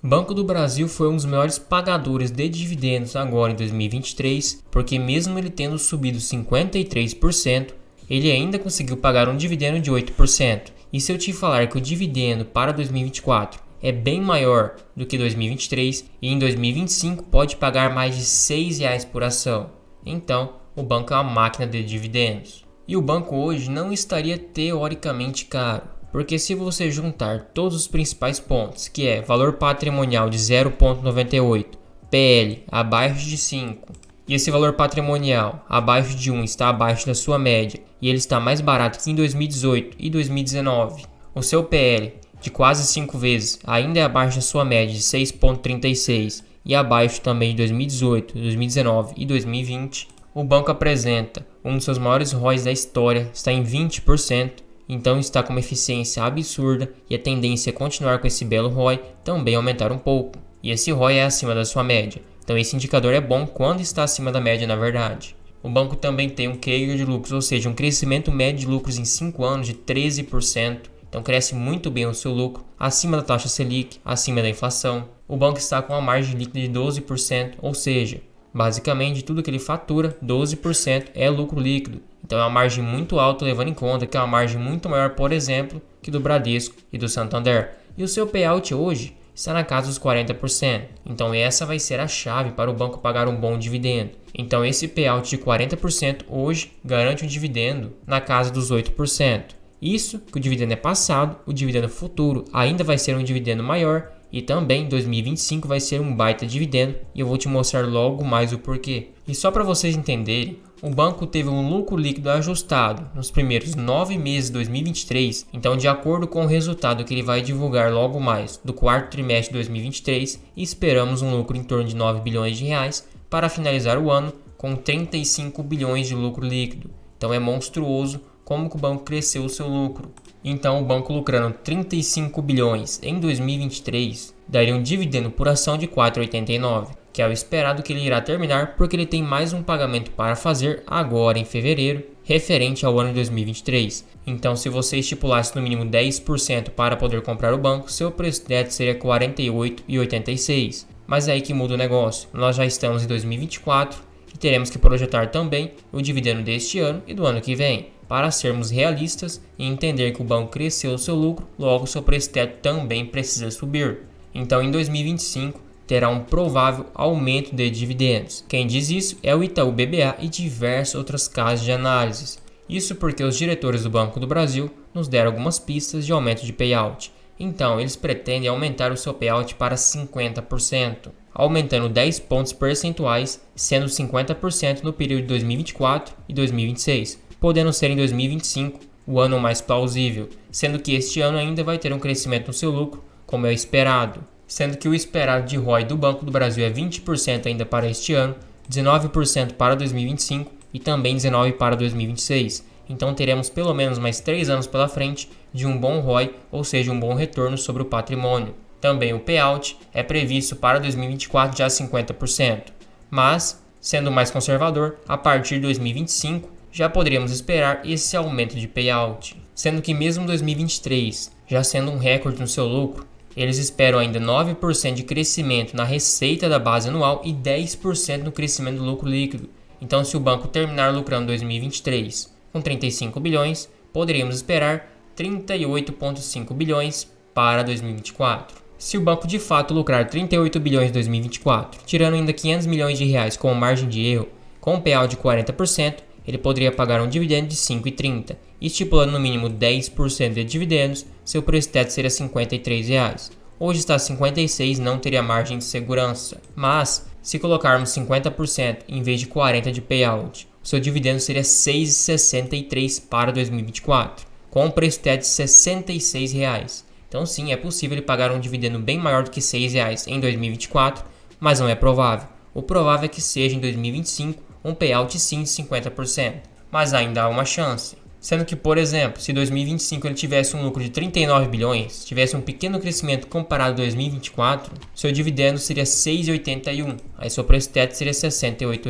Banco do Brasil foi um dos maiores pagadores de dividendos agora em 2023, porque mesmo ele tendo subido 53%, ele ainda conseguiu pagar um dividendo de 8%. E se eu te falar que o dividendo para 2024 é bem maior do que 2023 e em 2025 pode pagar mais de R$ 6 por ação, então o banco é uma máquina de dividendos. E o banco hoje não estaria teoricamente caro, porque se você juntar todos os principais pontos, que é valor patrimonial de 0,98, PL abaixo de 5, e esse valor patrimonial abaixo de 1 está abaixo da sua média, e ele está mais barato que em 2018 e 2019, o seu PL de quase 5 vezes ainda é abaixo da sua média de 6,36 e abaixo também de 2018, 2019 e 2020, o banco apresenta um dos seus maiores ROIs da história, está em 20%, então está com uma eficiência absurda e a tendência é continuar com esse belo ROI também aumentar um pouco. E esse ROI é acima da sua média, então esse indicador é bom quando está acima da média na verdade. O banco também tem um CAGR de lucros, ou seja, um crescimento médio de lucros em 5 anos de 13%, então cresce muito bem o seu lucro, acima da taxa Selic, acima da inflação. O banco está com uma margem líquida de 12%, ou seja, basicamente, de tudo que ele fatura, 12% é lucro líquido. Então é uma margem muito alta, levando em conta que é uma margem muito maior, por exemplo, que do Bradesco e do Santander. E o seu payout hoje está na casa dos 40%. Então essa vai ser a chave para o banco pagar um bom dividendo. Então esse payout de 40% hoje garante um dividendo na casa dos 8%. Isso que o dividendo é passado, o dividendo futuro ainda vai ser um dividendo maior. E também em 2025 vai ser um baita dividendo e eu vou te mostrar logo mais o porquê. E só para vocês entenderem, o banco teve um lucro líquido ajustado nos primeiros 9 meses de 2023, então de acordo com o resultado que ele vai divulgar logo mais do quarto trimestre de 2023, esperamos um lucro em torno de 9 bilhões de reais para finalizar o ano com 35 bilhões de lucro líquido. Então é monstruoso como que o banco cresceu o seu lucro. Então, o banco lucrando 35 bilhões em 2023 daria um dividendo por ação de R$ 4,89, que é o esperado que ele irá terminar porque ele tem mais um pagamento para fazer agora em fevereiro, referente ao ano de 2023. Então, se você estipulasse no mínimo 10% para poder comprar o banco, seu preço neto seria R$ 48,86. Mas é aí que muda o negócio. Nós já estamos em 2024 e teremos que projetar também o dividendo deste ano e do ano que vem, para sermos realistas e entender que o banco cresceu o seu lucro, logo seu preço teto também precisa subir. Então em 2025 terá um provável aumento de dividendos. Quem diz isso é o Itaú BBA e diversas outras casas de análises. Isso porque os diretores do Banco do Brasil nos deram algumas pistas de aumento de payout. Então eles pretendem aumentar o seu payout para 50%, aumentando 10 pontos percentuais, sendo 50% no período de 2024 e 2026. Podendo ser em 2025 o ano mais plausível, sendo que este ano ainda vai ter um crescimento no seu lucro, como é esperado. Sendo que o esperado de ROI do Banco do Brasil é 20% ainda para este ano, 19% para 2025 e também 19% para 2026. Então teremos pelo menos mais 3 anos pela frente de um bom ROI, ou seja, um bom retorno sobre o patrimônio. Também o payout é previsto para 2024 já 50%, mas, sendo mais conservador, a partir de 2025, já poderíamos esperar esse aumento de payout, sendo que mesmo 2023, já sendo um recorde no seu lucro, eles esperam ainda 9% de crescimento na receita da base anual e 10% no crescimento do lucro líquido. Então, se o banco terminar lucrando 2023 com 35 bilhões, poderíamos esperar 38,5 bilhões para 2024. Se o banco de fato lucrar 38 bilhões em 2024, tirando ainda 500 milhões de reais como margem de erro, com um payout de 40%, ele poderia pagar um dividendo de R$ 5,30, estipulando no mínimo 10% de dividendos, seu preço teto seria R$ 53. Hoje está 56, não teria margem de segurança. Mas, se colocarmos 50% em vez de 40% de payout, o seu dividendo seria R$ 6,63 para 2024, com um preço teto de R$ 66. Então sim, é possível ele pagar um dividendo bem maior do que R$ 6 em 2024, mas não é provável. O provável é que seja em 2025 um payout sim de 50%, mas ainda há uma chance. Sendo que, por exemplo, se 2025 ele tivesse um lucro de 39 bilhões, tivesse um pequeno crescimento comparado a 2024, seu dividendo seria 6,81, aí seu preço teto seria R$ 68.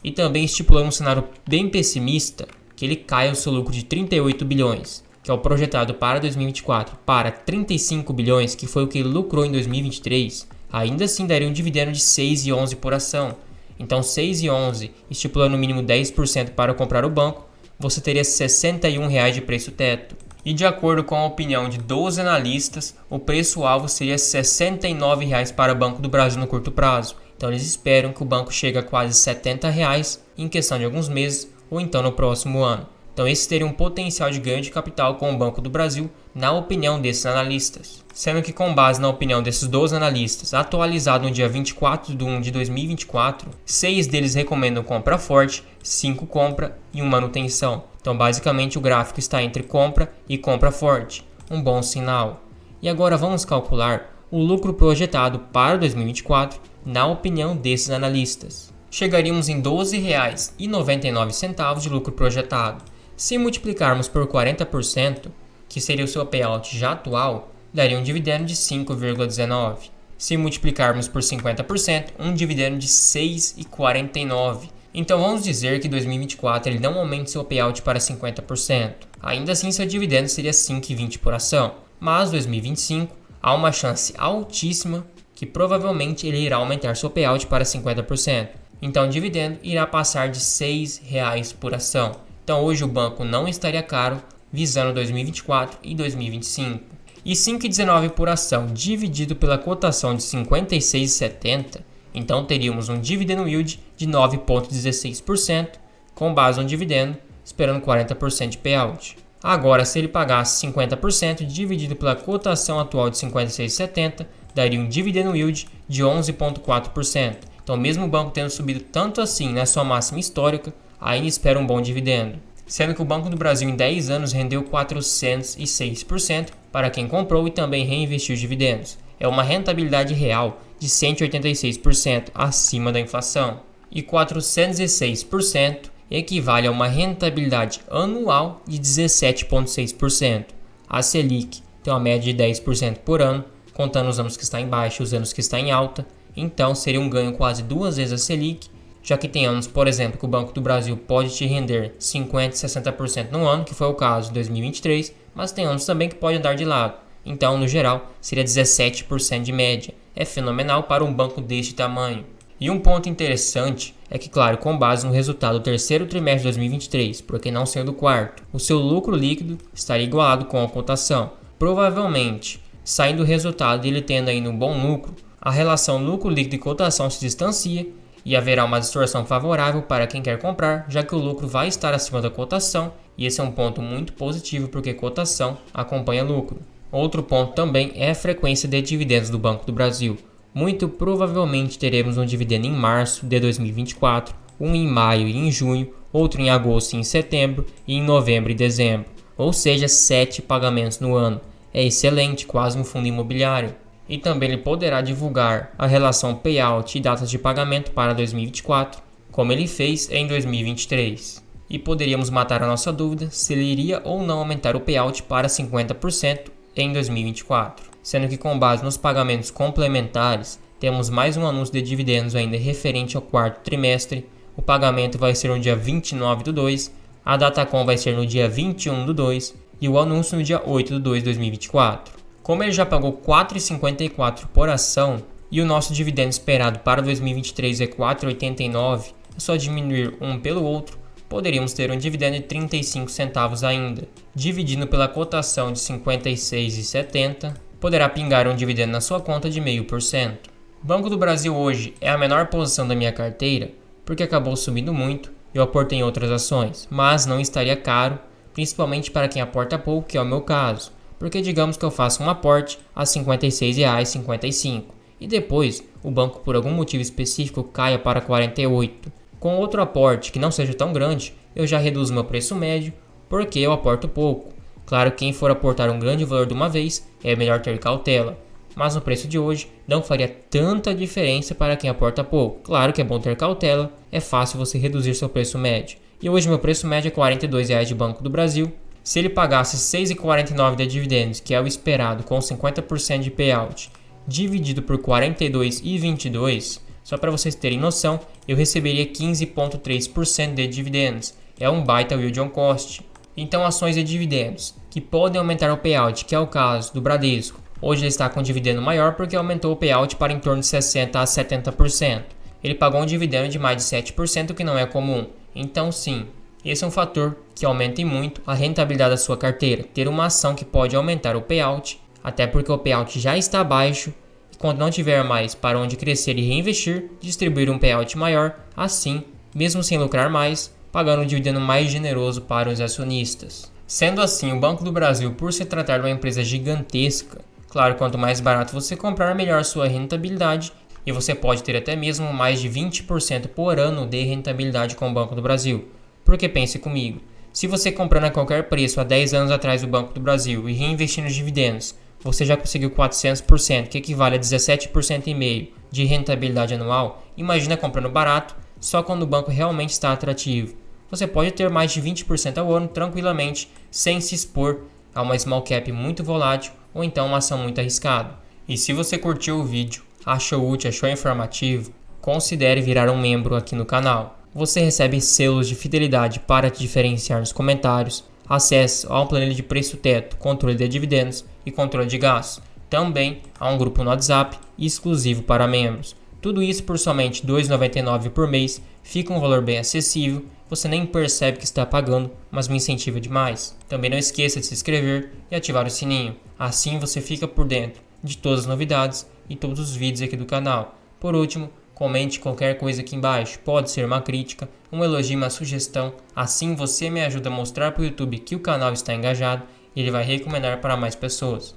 E também estipulamos um cenário bem pessimista, que ele caia o seu lucro de 38 bilhões. que é o projetado para 2024, para 35 bilhões, que foi o que ele lucrou em 2023, ainda assim daria um dividendo de 6,11 por ação. Então 6,11, estipulando no mínimo 10% para comprar o banco, você teria R$ 61,00 de preço teto. E de acordo com a opinião de 12 analistas, o preço-alvo seria R$ 69,00 para o Banco do Brasil no curto prazo. Então eles esperam que o banco chegue a quase R$ 70,00 em questão de alguns meses ou então no próximo ano. Então esse teria um potencial de ganho de capital com o Banco do Brasil, na opinião desses analistas. Sendo que com base na opinião desses 12 analistas, atualizado no dia 24 de 1 de 2024, 6 deles recomendam compra forte, 5 compra e 1 manutenção. Então basicamente o gráfico está entre compra e compra forte, um bom sinal. E agora vamos calcular o lucro projetado para 2024, na opinião desses analistas. Chegaríamos em R$ 12,99 de lucro projetado. Se multiplicarmos por 40%, que seria o seu payout já atual, daria um dividendo de 5,19. Se multiplicarmos por 50%, um dividendo de 6,49. Então vamos dizer que em 2024 ele não aumente seu payout para 50%. Ainda assim seu dividendo seria 5,20 por ação. Mas em 2025 há uma chance altíssima que provavelmente ele irá aumentar seu payout para 50%. Então o dividendo irá passar de R$ 6,00 por ação. Então hoje o banco não estaria caro, visando 2024 e 2025. E 5,19 por ação dividido pela cotação de 56,70, então teríamos um dividend yield de 9,16%, com base no dividendo, esperando 40% de payout. Agora, se ele pagasse 50% dividido pela cotação atual de 56,70, daria um dividend yield de 11,4%. Então mesmo o banco tendo subido tanto assim na sua máxima histórica, ainda espera um bom dividendo. Sendo que o Banco do Brasil em 10 anos rendeu 406% para quem comprou e também reinvestiu os dividendos. É uma rentabilidade real de 186% acima da inflação. E 406% equivale a uma rentabilidade anual de 17,6%. A Selic tem uma média de 10% por ano, contando os anos que está em baixa e os anos que está em alta. Então seria um ganho quase 2 vezes a Selic, já que tem anos, por exemplo, que o Banco do Brasil pode te render 50% e 60% no ano, que foi o caso de 2023, mas tem anos também que pode andar de lado. Então, no geral, seria 17% de média. É fenomenal para um banco deste tamanho. E um ponto interessante é que, claro, com base no resultado do terceiro trimestre de 2023, porque não saiu do quarto, o seu lucro líquido estaria igualado com a cotação. Provavelmente, saindo o resultado e ele tendo ainda um bom lucro, a relação lucro líquido e cotação se distancia e haverá uma distorção favorável para quem quer comprar, já que o lucro vai estar acima da cotação, e esse é um ponto muito positivo porque cotação acompanha lucro. Outro ponto também é a frequência de dividendos do Banco do Brasil. Muito provavelmente teremos um dividendo em março de 2024, um em maio e em junho, outro em agosto e em setembro, e em novembro e dezembro, ou seja, 7 pagamentos no ano. É excelente, quase um fundo imobiliário. E também ele poderá divulgar a relação payout e datas de pagamento para 2024, como ele fez em 2023. E poderíamos matar a nossa dúvida se ele iria ou não aumentar o payout para 50% em 2024. Sendo que com base nos pagamentos complementares, temos mais um anúncio de dividendos ainda referente ao quarto trimestre. O pagamento vai ser no dia 29/2, a Datacom vai ser no dia 21/2 e o anúncio no dia 8/2 de 2024. Como ele já pagou R$ 4,54 por ação e o nosso dividendo esperado para 2023 é R$ 4,89, é só diminuir um pelo outro, poderíamos ter um dividendo de 35 centavos ainda. Dividindo pela cotação de 56,70, poderá pingar um dividendo na sua conta de 0,5%. Banco do Brasil hoje é a menor posição da minha carteira, porque acabou subindo muito e eu aportei em outras ações, mas não estaria caro, principalmente para quem aporta pouco, que é o meu caso. Porque digamos que eu faço um aporte a R$ 56,55 e depois o banco por algum motivo específico caia para 48. Com outro aporte que não seja tão grande, eu já reduzo meu preço médio porque eu aporto pouco. Claro, quem for aportar um grande valor de uma vez é melhor ter cautela, mas no preço de hoje não faria tanta diferença para quem aporta pouco. Claro que é bom ter cautela, é fácil você reduzir seu preço médio. E hoje meu preço médio é R$ 42,00 de Banco do Brasil. Se ele pagasse R$ 6,49 de dividendos, que é o esperado, com 50% de payout, dividido por 42,22, só para vocês terem noção, eu receberia 15,3% de dividendos. É um baita yield on cost. Então ações e dividendos, que podem aumentar o payout, que é o caso do Bradesco. Hoje ele está com um dividendo maior porque aumentou o payout para em torno de 60% a 70%. Ele pagou um dividendo de mais de 7%, que não é comum. Então sim, esse é um fator que aumenta muito a rentabilidade da sua carteira. Ter uma ação que pode aumentar o payout, até porque o payout já está baixo, e quando não tiver mais para onde crescer e reinvestir, distribuir um payout maior, assim, mesmo sem lucrar mais, pagando um dividendo mais generoso para os acionistas. Sendo assim, o Banco do Brasil, por se tratar de uma empresa gigantesca, claro, quanto mais barato você comprar, melhor sua rentabilidade, e você pode ter até mesmo mais de 20% por ano de rentabilidade com o Banco do Brasil. Porque pense comigo, se você comprando a qualquer preço há 10 anos atrás do Banco do Brasil e reinvestindo os dividendos, você já conseguiu 400%, que equivale a 17,5% de rentabilidade anual. Imagina comprando barato, só quando o banco realmente está atrativo. Você pode ter mais de 20% ao ano tranquilamente, sem se expor a uma small cap muito volátil ou então uma ação muito arriscada. E se você curtiu o vídeo, achou útil, achou informativo, considere virar um membro aqui no canal. Você recebe selos de fidelidade para te diferenciar nos comentários, acesso a um planilha de preço teto, controle de dividendos e controle de gastos. Também há um grupo no WhatsApp exclusivo para membros. Tudo isso por somente R$ 2,99 por mês, fica um valor bem acessível, você nem percebe que está pagando, mas me incentiva demais. Também não esqueça de se inscrever e ativar o sininho, assim você fica por dentro de todas as novidades e todos os vídeos aqui do canal. Por último, comente qualquer coisa aqui embaixo, pode ser uma crítica, um elogio, uma sugestão, assim você me ajuda a mostrar para o YouTube que o canal está engajado e ele vai recomendar para mais pessoas.